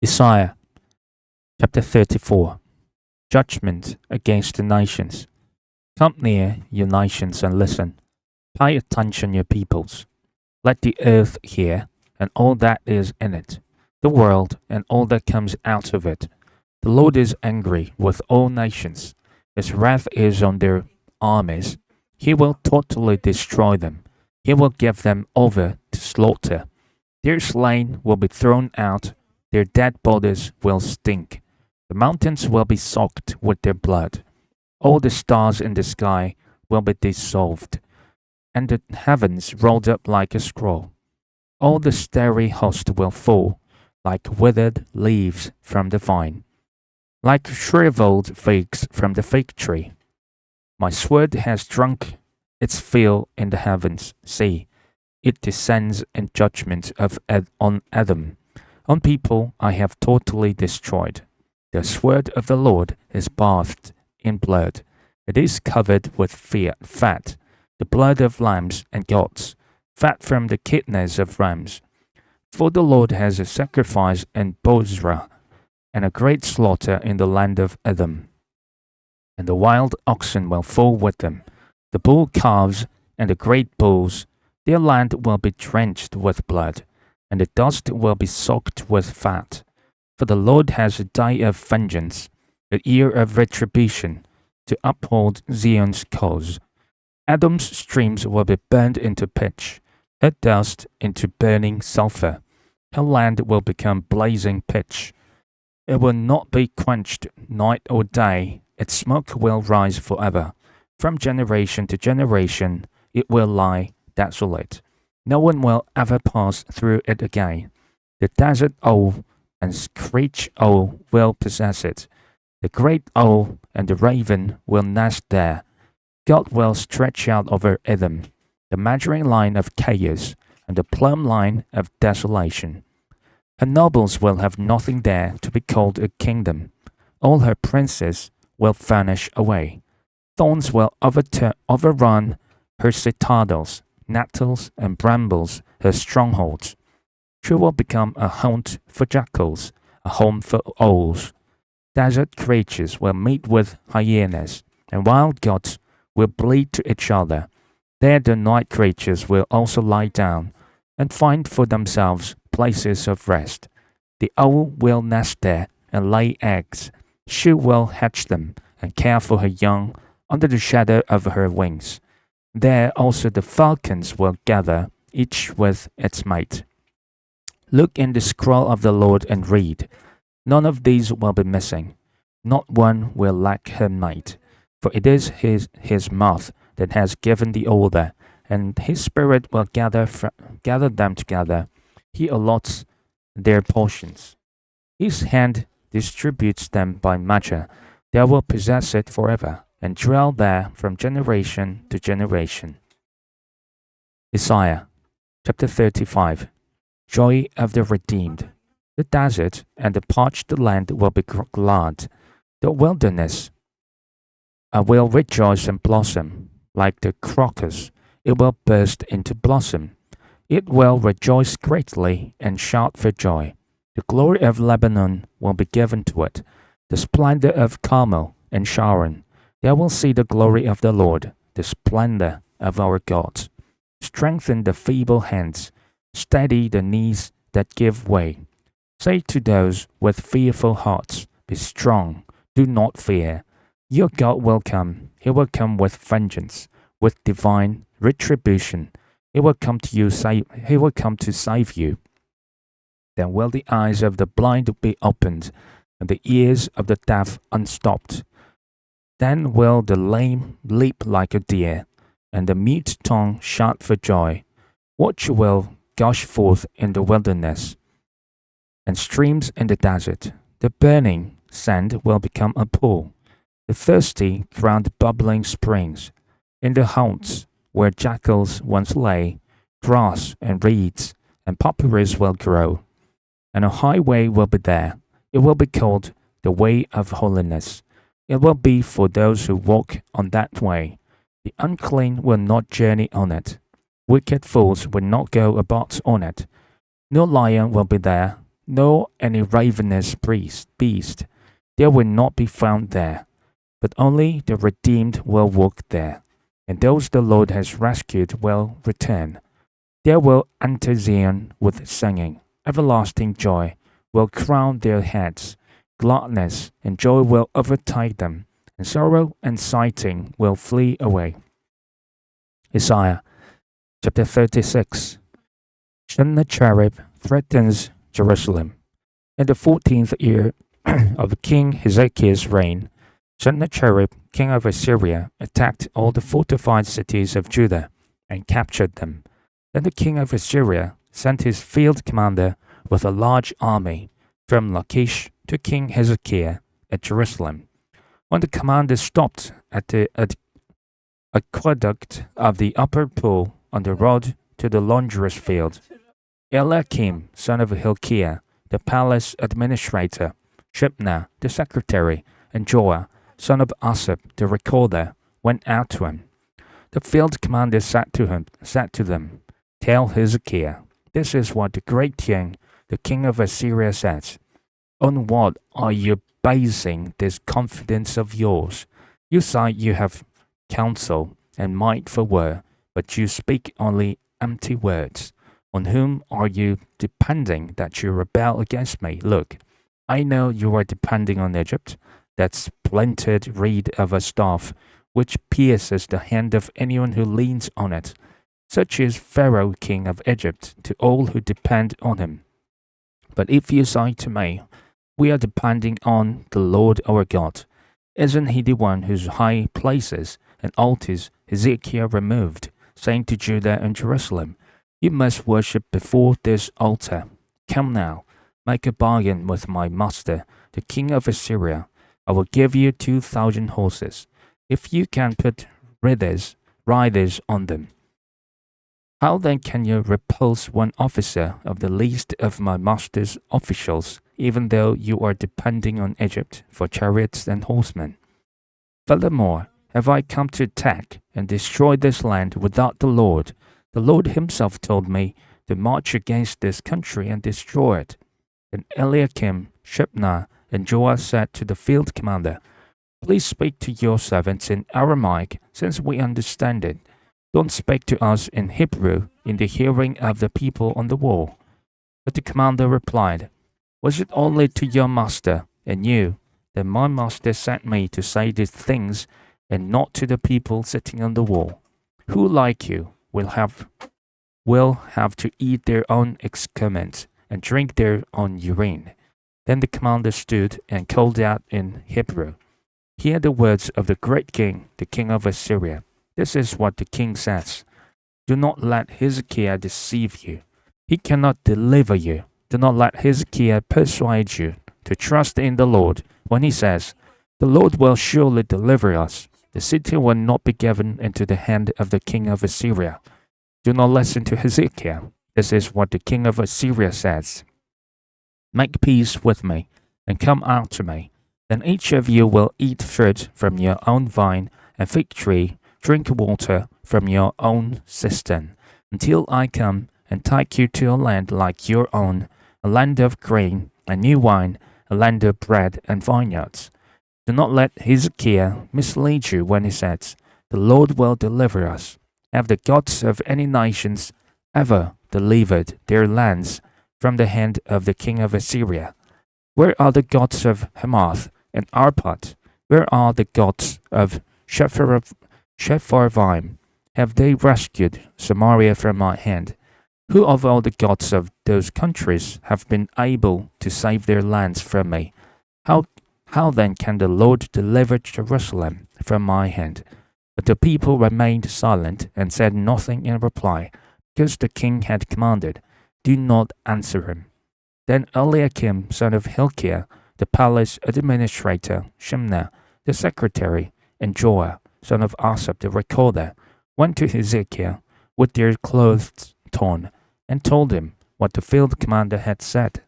Isaiah chapter 34. Judgment against the nations. Come near, you nations, and listen. Pay attention, you peoples. Let the earth hear, and all that is in it, the world, and all that comes out of it. The Lord is angry with all nations. His wrath is on their armies. He will totally destroy them. He will give them over to slaughter. Their slain will be thrown out. Their dead bodies will stink. The mountains will be soaked with their blood. All the stars in the sky will be dissolved, and the heavens rolled up like a scroll. All the starry host will fall like withered leaves from the vine, like shriveled figs from the fig tree. My sword has drunk its fill in the heavens. See, it descends in judgment on Edom. On people I have totally destroyed. The sword of the Lord is bathed in blood. It is covered with fat, the blood of lambs and goats, fat from the kidneys of rams. For the Lord has a sacrifice in Bozrah, and a great slaughter in the land of Edom. And the wild oxen will fall with them, the bull calves and the great bulls. Their land will be drenched with blood, and the dust will be soaked with fat. For the Lord has a day of vengeance, a year of retribution, to uphold Zion's cause. Edom's streams will be burned into pitch, her dust into burning sulfur. Her land will become blazing pitch. It will not be quenched night or day. Its smoke will rise forever. From generation to generation, it will lie desolate. No one will ever pass through it again. The desert owl and screech owl will possess it. The great owl and the raven will nest there. God will stretch out over Edom the measuring line of chaos and the plumb line of desolation. Her nobles will have nothing there to be called a kingdom. All her princes will vanish away. Thorns will overrun her citadels, nettles and brambles her strongholds. She will become a haunt for jackals, a home for owls. Desert creatures will meet with hyenas, and wild goats will bleed to each other. There the night creatures will also lie down and find for themselves places of rest. The owl will nest there and lay eggs. She will hatch them and care for her young under the shadow of her wings. There also the falcons will gather, each with its mate. Look in the scroll of the Lord and read. None of these will be missing. Not one will lack her mate. For it is his mouth that has given the order, and his spirit will gather them together. He allots their portions. His hand distributes them by measure. They will possess it forever, and dwell there from generation to generation. Isaiah chapter 35. Joy of the redeemed. The desert and the parched land will be glad. The wilderness will rejoice and blossom. Like the crocus, it will burst into blossom. It will rejoice greatly and shout for joy. The glory of Lebanon will be given to it, the splendor of Carmel and Sharon. They will see the glory of the Lord, the splendor of our God. Strengthen the feeble hands, steady the knees that give way. Say to those with fearful hearts, be strong, do not fear. Your God will come. He will come with vengeance, with divine retribution. He will come to save you. Then will the eyes of the blind be opened, and the ears of the deaf unstopped. Then will the lame leap like a deer, and the mute tongue shout for joy. Water will gush forth in the wilderness, and streams in the desert. The burning sand will become a pool. The thirsty ground bubbling springs. In the haunts where jackals once lay, grass and reeds and papyrus will grow. And a highway will be there. It will be called the way of holiness. It will be for those who walk on that way. The unclean will not journey on it. Wicked fools will not go about on it. No lion will be there, nor any ravenous beast. There will not be found there, but only the redeemed will walk there, and those the Lord has rescued will return. They will enter Zion with singing. Everlasting joy will crown their heads. Gladness and joy will overtake them, and sorrow and sighing will flee away. Isaiah chapter 36. Sennacherib threatens Jerusalem. In the 14th year of King Hezekiah's reign, Sennacherib, king of Assyria, attacked all the fortified cities of Judah and captured them. Then the king of Assyria sent his field commander with a large army from Lachish to King Hezekiah at Jerusalem. When the commander stopped at the aqueduct of the upper pool on the road to the laundress field, Eliakim, son of Hilkiah, the palace administrator, Shebna, the secretary, and Joah, son of Asaph, the recorder, went out to him. The field commander said to them, "Tell Hezekiah, this is what the great king, the king of Assyria, says. On what are you basing this confidence of yours? You say you have counsel and might for war, but you speak only empty words. On whom are you depending that you rebel against me? Look, I know you are depending on Egypt, that splintered reed of a staff, which pierces the hand of anyone who leans on it. Such is Pharaoh, king of Egypt, to all who depend on him. But if you say to me, we are depending on the Lord our God, isn't he the one whose high places and altars Hezekiah removed, saying to Judah and Jerusalem, you must worship before this altar. Come now, make a bargain with my master, the king of Assyria. I will give you 2,000 horses, if you can put riders on them. How then can you repulse one officer of the least of my master's officials, even though you are depending on Egypt for chariots and horsemen? Furthermore, have I come to attack and destroy this land without the Lord? The Lord himself told me to march against this country and destroy it. Then Eliakim, Shebna, and Joah said to the field commander, please speak to your servants in Aramaic, since we understand it. Don't speak to us in Hebrew in the hearing of the people on the wall. But the commander replied, was it only to your master and you that my master sent me to say these things, and not to the people sitting on the wall, who like you will have to eat their own excrement and drink their own urine? Then the commander stood and called out in Hebrew, hear the words of the great king, the king of Assyria. This is what the king says. Do not let Hezekiah deceive you. He cannot deliver you. Do not let Hezekiah persuade you to trust in the Lord when he says, the Lord will surely deliver us. The city will not be given into the hand of the king of Assyria. Do not listen to Hezekiah. This is what the king of Assyria says. Make peace with me and come out to me. Then each of you will eat fruit from your own vine and fig tree, drink water from your own cistern, until I come and take you to a land like your own, a land of grain and new wine, a land of bread and vineyards. Do not let Hezekiah mislead you when he says, the Lord will deliver us. Have the gods of any nations ever delivered their lands from the hand of the king of Assyria? Where are the gods of Hamath and Arpad? Where are the gods of Sepharvaim? Have they rescued Samaria from my hand? Who of all the gods of those countries have been able to save their lands from me? How then can the Lord deliver Jerusalem from my hand? But the people remained silent and said nothing in reply, because the king had commanded, do not answer him. Then Eliakim, son of Hilkiah, the palace administrator, Shebna, the secretary, and Joah, son of Asaph, the recorder, went to Hezekiah with their clothes torn, and told him what the field commander had said.